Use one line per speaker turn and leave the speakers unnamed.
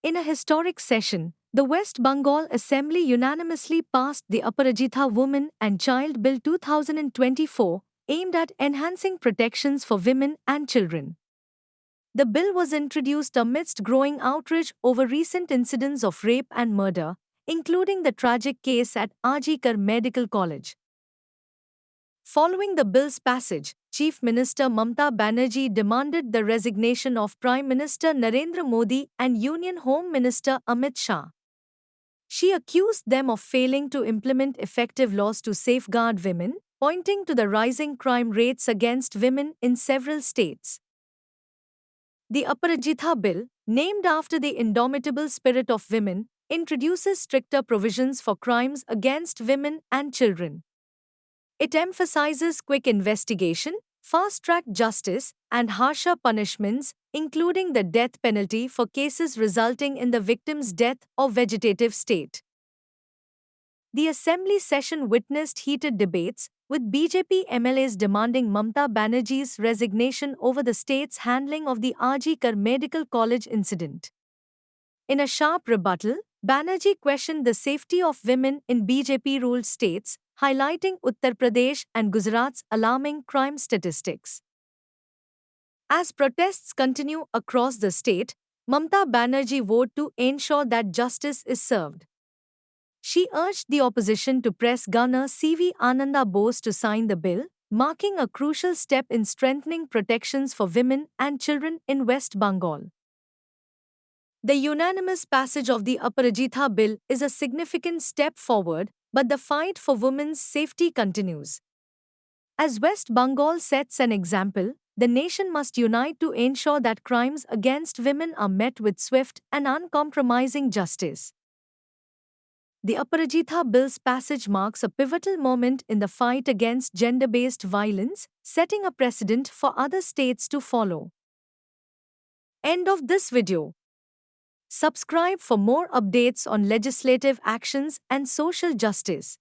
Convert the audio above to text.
In a historic session, the West Bengal Assembly unanimously passed the Aparajitha Women and Child Bill 2024, aimed at enhancing protections for women and children. The bill was introduced amidst growing outrage over recent incidents of rape and murder, including the tragic case at Ajikar Medical College. Following the bill's passage, Chief Minister Mamta Banerjee demanded the resignation of Prime Minister Narendra Modi and Union Home Minister Amit Shah. She accused them of failing to implement effective laws to safeguard women, pointing to the rising crime rates against women in several states. The Aparajitha Bill, named after the indomitable spirit of women, introduces stricter provisions for crimes against women and children. It emphasizes quick investigation, fast-track justice, and harsher punishments, including the death penalty for cases resulting in the victim's death or vegetative state. The assembly session witnessed heated debates, with BJP MLAs demanding Mamta Banerjee's resignation over the state's handling of the Ajikar Medical College incident. In a sharp rebuttal, Banerjee questioned the safety of women in BJP-ruled states, highlighting Uttar Pradesh and Gujarat's alarming crime statistics. As protests continue across the state, Mamta Banerjee vowed to ensure that justice is served. She urged the opposition to press Governor C.V. Ananda Bose to sign the bill, marking a crucial step in strengthening protections for women and children in West Bengal. The unanimous passage of the Aparajitha Bill is a significant step forward, but the fight for women's safety continues. As West Bengal sets an example, the nation must unite to ensure that crimes against women are met with swift and uncompromising justice. The Aparajitha Bill's passage marks a pivotal moment in the fight against gender-based violence, setting a precedent for other states to follow. End of this video. Subscribe for more updates on legislative actions and social justice.